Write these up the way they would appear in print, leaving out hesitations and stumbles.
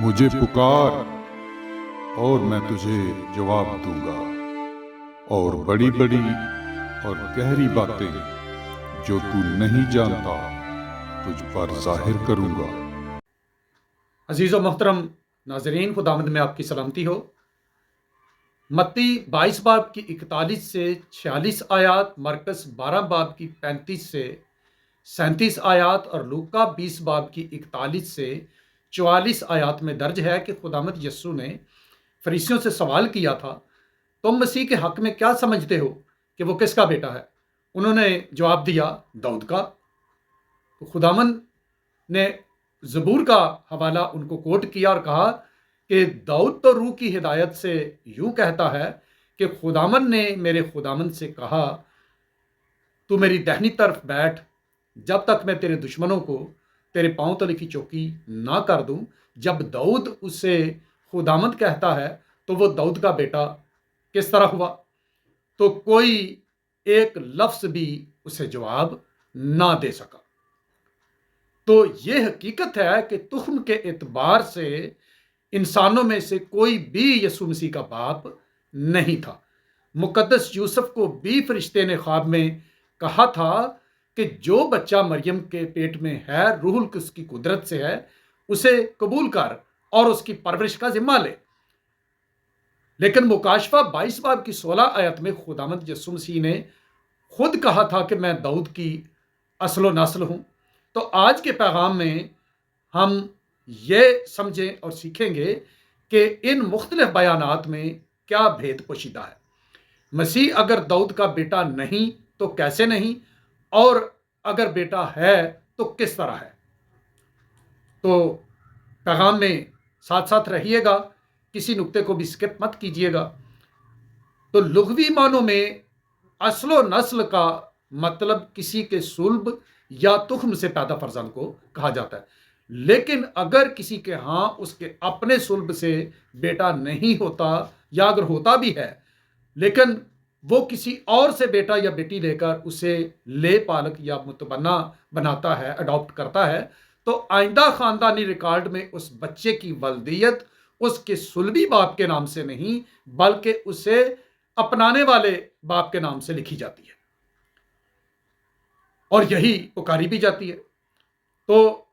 مجھے پکار اور میں تجھے جواب دوں گا، اور بڑی بڑی اور گہری باتیں جو تو نہیں جانتا تجھ پر ظاہر کروں گا۔ عزیز و محترم ناظرین، خداوند میں آپ کی سلامتی ہو۔ متی 22 باب کی 41 سے 46 آیات، مرکز 12 باب کی 35 سے 37 آیات اور لوکا 20 باب کی 41 سے 44 آیات میں درج ہے کہ خداوند یسوع نے فریسیوں سے سوال کیا تھا، تم مسیح کے حق میں کیا سمجھتے ہو کہ وہ کس کا بیٹا ہے؟ انہوں نے جواب دیا، داؤد کا۔ تو خداوند نے زبور کا حوالہ ان کو کوٹ کیا اور کہا کہ داؤد تو روح کی ہدایت سے یوں کہتا ہے کہ خداوند نے میرے خداوند سے کہا، تو میری دہنی طرف بیٹھ جب تک میں تیرے دشمنوں کو تیرے پاؤں تلے کی چوکی نہ کر دوں۔ جب داؤد اسے خداوند کہتا ہے تو وہ داؤد کا بیٹا کس طرح ہوا؟ تو کوئی ایک لفظ بھی اسے جواب نہ دے سکا۔ تو یہ حقیقت ہے کہ تخم کے اعتبار سے انسانوں میں سے کوئی بھی یسوع مسیح کا باپ نہیں تھا۔ مقدس یوسف کو بھی فرشتے نے خواب میں کہا تھا کہ جو بچہ مریم کے پیٹ میں ہے، روح القدس کی قدرت سے ہے، اسے قبول کر اور اس کی پرورش کا ذمہ لے۔ لیکن مکاشفہ 22 باب کی 16 آیت میں خداوند یسوع مسیح نے خود کہا تھا کہ میں داؤد کی اصل و نسل ہوں۔ تو آج کے پیغام میں ہم یہ سمجھیں اور سیکھیں گے کہ ان مختلف بیانات میں کیا بھید پوشیدہ ہے۔ مسیح اگر داؤد کا بیٹا نہیں تو کیسے نہیں، اور اگر بیٹا ہے تو کس طرح ہے؟ تو پیغام میں ساتھ ساتھ رہیے گا، کسی نقطے کو بھی سکپ مت کیجیے گا۔ تو لغوی معنوں میں اصل و نسل کا مطلب کسی کے صلب یا تخم سے پیدا فرزند کو کہا جاتا ہے۔ لیکن اگر کسی کے ہاں اس کے اپنے صلب سے بیٹا نہیں ہوتا، یا اگر ہوتا بھی ہے لیکن وہ کسی اور سے بیٹا یا بیٹی لے کر اسے لے پالک یا متبنہ بناتا ہے، اڈاپٹ کرتا ہے، تو آئندہ خاندانی ریکارڈ میں اس بچے کی ولدیت اس کے صلبی باپ کے نام سے نہیں بلکہ اسے اپنانے والے باپ کے نام سے لکھی جاتی ہے، اور یہی پکاری بھی جاتی ہے۔ تو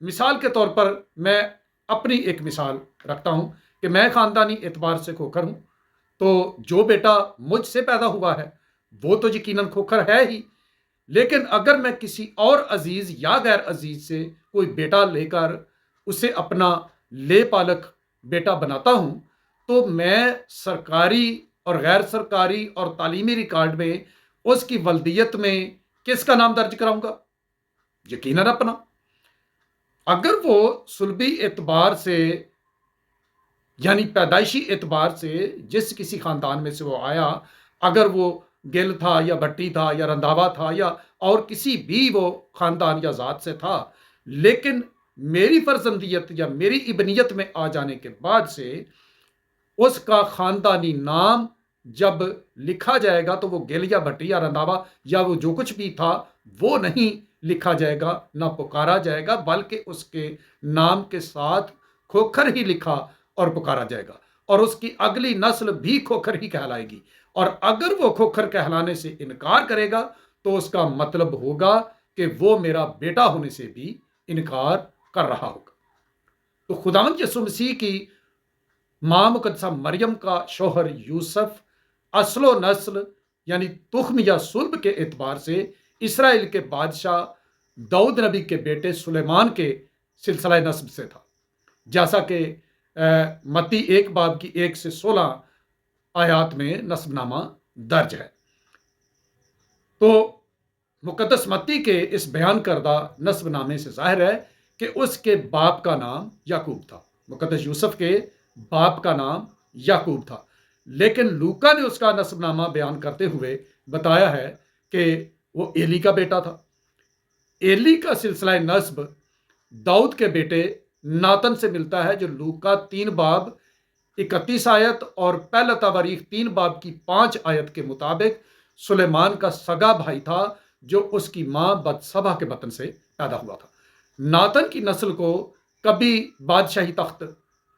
مثال کے طور پر میں اپنی ایک مثال رکھتا ہوں کہ میں خاندانی اعتبار سے کھوکھر ہوں، تو جو بیٹا مجھ سے پیدا ہوا ہے وہ تو یقیناً کھوکھر ہے ہی، لیکن اگر میں کسی اور عزیز یا غیر عزیز سے کوئی بیٹا لے کر اسے اپنا لے پالک بیٹا بناتا ہوں، تو میں سرکاری اور غیر سرکاری اور تعلیمی ریکارڈ میں اس کی ولدیت میں کس کا نام درج کراؤں گا؟ یقیناً اپنا۔ اگر وہ صلبی اعتبار سے یعنی پیدائشی اعتبار سے جس کسی خاندان میں سے وہ آیا، اگر وہ گل تھا یا بھٹی تھا یا رنداوا تھا یا اور کسی بھی وہ خاندان یا ذات سے تھا، لیکن میری فرزندیت یا میری ابنیت میں آ جانے کے بعد سے اس کا خاندانی نام جب لکھا جائے گا تو وہ گل یا بھٹی یا رنداوا یا وہ جو کچھ بھی تھا وہ نہیں لکھا جائے گا، نہ پکارا جائے گا، بلکہ اس کے نام کے ساتھ کھوکھر ہی لکھا اور پکارا جائے گا، اور اس کی اگلی نسل بھی کھوکھر ہی کہلائے گی۔ اور اگر وہ کھوکھر کہلانے سے انکار کرے گا تو اس کا مطلب ہوگا کہ وہ میرا بیٹا ہونے سے بھی انکار کر رہا ہوگا۔ تو خداوند یسوع مسیح کی ماں مقدسہ مریم کا شوہر یوسف اصل و نسل یعنی تخم یا صلب کے اعتبار سے اسرائیل کے بادشاہ داؤد نبی کے بیٹے سلیمان کے سلسلہ نسب سے تھا، جیسا کہ متی 1 باب کی 1 سے 16 آیات میں نسب نامہ درج ہے۔ تو مقدس متی کے اس بیان کردہ نسب نامے سے ظاہر ہے کہ اس کے باپ کا نام یعقوب تھا، مقدس یوسف کے باپ کا نام یعقوب تھا، لیکن لوکا نے اس کا نسب نامہ بیان کرتے ہوئے بتایا ہے کہ وہ ایلی کا بیٹا تھا۔ ایلی کا سلسلہ نسب داؤد کے بیٹے ناتن سے ملتا ہے، جو لوکا 3 باب 31 آیت اور پہلا تواریخ 3 باب کی 5 آیت کے مطابق سلیمان کا سگا بھائی تھا، جو اس کی ماں بتسبہ کے بطن سے پیدا ہوا تھا۔ ناتن کی نسل کو کبھی بادشاہی تخت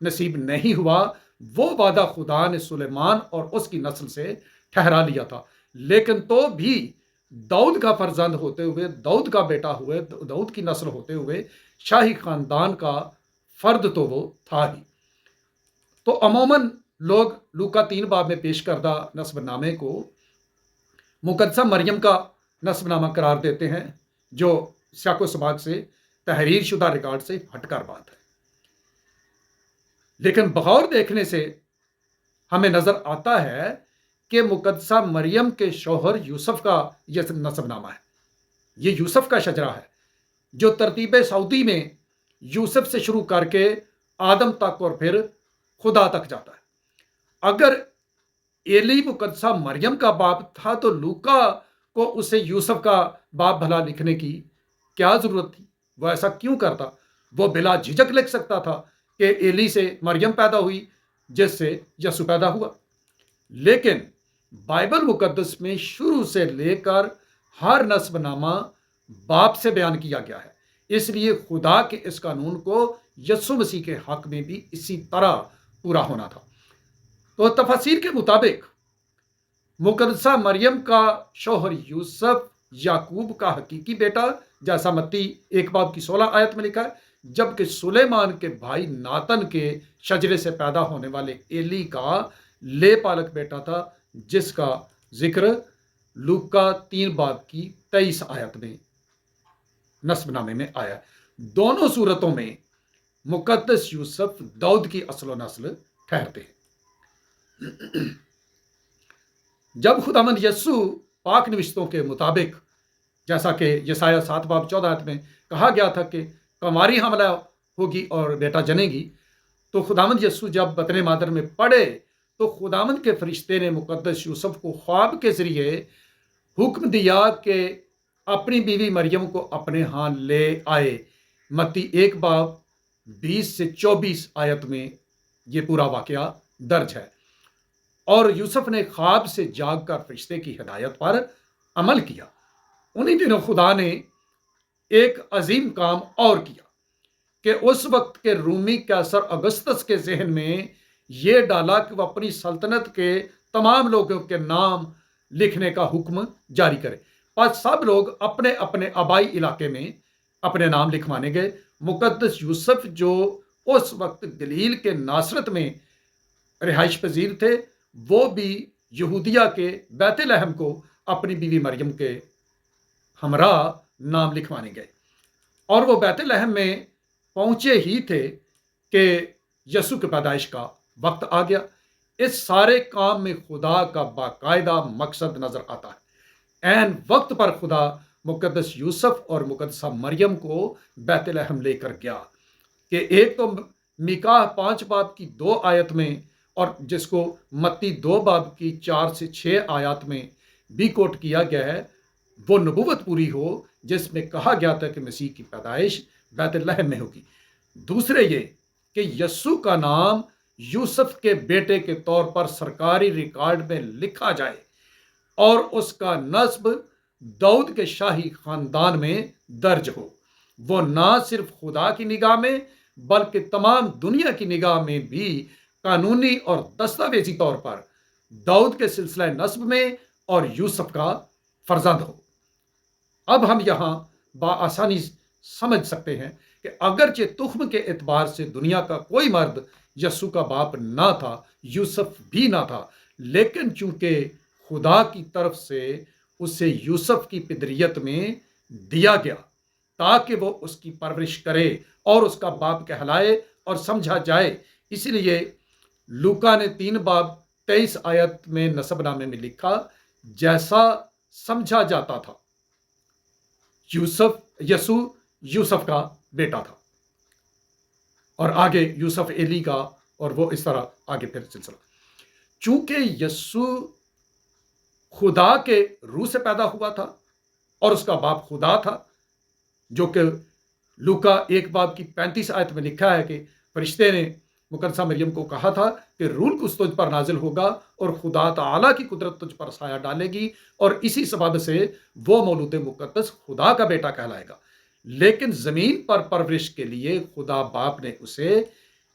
نصیب نہیں ہوا، وہ وعدہ خدا نے سلیمان اور اس کی نسل سے ٹھہرا لیا تھا، لیکن تو بھی داؤد کا فرزند ہوتے ہوئے، داؤد کا بیٹا ہوئے، داؤد کی نسل ہوتے ہوئے شاہی خاندان کا فرد تو وہ تھا ہی۔ تو عموماً لوگ لوکا 3 باب میں پیش کردہ نسب نامے کو مقدسہ مریم کا نسب نامہ قرار دیتے ہیں، جو سیاق و سباق سے، تحریر شدہ ریکارڈ سے ہٹ کر بات ہے۔ لیکن بغور دیکھنے سے ہمیں نظر آتا ہے کہ مقدسہ مریم کے شوہر یوسف کا یہ نسب نامہ ہے، یہ یوسف کا شجرہ ہے، جو ترتیب سعودی میں یوسف سے شروع کر کے آدم تک اور پھر خدا تک جاتا ہے۔ اگر ایلی مقدسہ مریم کا باپ تھا تو لوکا کو اسے یوسف کا باپ بھلا لکھنے کی کیا ضرورت تھی؟ وہ ایسا کیوں کرتا؟ وہ بلا جھجک لکھ سکتا تھا کہ ایلی سے مریم پیدا ہوئی جس سے یسوع پیدا ہوا۔ لیکن بائبل مقدس میں شروع سے لے کر ہر نسب نامہ باپ سے بیان کیا گیا ہے، اس لیے خدا کے اس قانون کو یسوع مسیح کے حق میں بھی اسی طرح پورا ہونا تھا۔ تو تفاسیر کے مطابق مقدسہ مریم کا شوہر یوسف یعقوب کا حقیقی بیٹا، جیسا متی 1 باب کی 16 آیت میں لکھا ہے، جبکہ سلیمان کے بھائی ناتن کے شجرے سے پیدا ہونے والے ایلی کا لے پالک بیٹا تھا، جس کا ذکر لوکا 3 باب کی 23 آیت میں نسب نامے میں آیا ہے۔ دونوں صورتوں میں مقدس یوسف داؤد کی اصل و نسل ٹھہرتے ہیں۔ جب خداوند یسوع پاک نوشتوں کے مطابق، جیسا کہ یسایہ 7 باب 14 آیت میں کہا گیا تھا کہ کنواری حاملہ ہوگی اور بیٹا جنے گی، تو خداوند یسوع جب بطن مادر میں پڑے تو خداوند کے فرشتے نے مقدس یوسف کو خواب کے ذریعے حکم دیا کہ اپنی بیوی مریم کو اپنے ہاں لے آئے۔ متی 1 باب 20 سے 24 آیت میں یہ پورا واقعہ درج ہے۔ اور یوسف نے خواب سے جاگ کر فرشتے کی ہدایت پر عمل کیا۔ انہی دنوں خدا نے ایک عظیم کام اور کیا کہ اس وقت کے رومی قیصر اگستس کے ذہن میں یہ ڈالا کہ وہ اپنی سلطنت کے تمام لوگوں کے نام لکھنے کا حکم جاری کرے۔ پس سب لوگ اپنے اپنے آبائی علاقے میں اپنے نام لکھوانے گئے۔ مقدس یوسف جو اس وقت گلیل کے ناصرت میں رہائش پذیر تھے، وہ بھی یہودیہ کے بیت لحم کو اپنی بیوی مریم کے ہمراہ نام لکھوانے گئے، اور وہ بیت لحم میں پہنچے ہی تھے کہ یسوع کی پیدائش کا وقت آ گیا۔ اس سارے کام میں خدا کا باقاعدہ مقصد نظر آتا ہے۔ عین وقت پر خدا مقدس یوسف اور مقدسہ مریم کو بیت لحم لے کر گیا، کہ ایک تو میکا 5 باب کی 2 آیت میں، اور جس کو متی 2 باب کی 4 سے 6 آیات میں بھی کوٹ کیا گیا ہے، وہ نبوت پوری ہو جس میں کہا گیا تھا کہ مسیح کی پیدائش بیت لحم میں ہوگی۔ دوسرے یہ کہ یسوع کا نام یوسف کے بیٹے کے طور پر سرکاری ریکارڈ میں لکھا جائے، اور اس کا نسب داؤد کے شاہی خاندان میں درج ہو۔ وہ نہ صرف خدا کی نگاہ میں بلکہ تمام دنیا کی نگاہ میں بھی قانونی اور دستاویزی طور پر داؤد کے سلسلہ نسب میں اور یوسف کا فرزند ہو۔ اب ہم یہاں بآسانی سمجھ سکتے ہیں کہ اگرچہ تخم کے اعتبار سے دنیا کا کوئی مرد یسوع کا باپ نہ تھا، یوسف بھی نہ تھا، لیکن چونکہ خدا کی طرف سے اسے یوسف کی پدریت میں دیا گیا تاکہ وہ اس کی پرورش کرے اور اس کا باپ کہلائے اور سمجھا جائے، اس لیے لوکا نے 3 باب 23 آیت میں نسب نامے میں لکھا، جیسا سمجھا جاتا تھا یسوع یوسف کا بیٹا تھا، اور آگے یوسف ایلی کا، اور وہ اس طرح آگے پھر سلسلہ۔ چونکہ یسوع خدا کے روح سے پیدا ہوا تھا اور اس کا باپ خدا تھا، جو کہ لوکا 1 باب کی 35 آیت میں لکھا ہے کہ فرشتے نے مقدسہ مریم کو کہا تھا کہ روح القدس تجھ پر نازل ہوگا اور خدا تعالیٰ کی قدرت تجھ پر سایہ ڈالے گی، اور اسی سبب سے وہ مولود مقدس خدا کا بیٹا کہلائے گا۔ لیکن زمین پر پرورش کے لیے خدا باپ نے اسے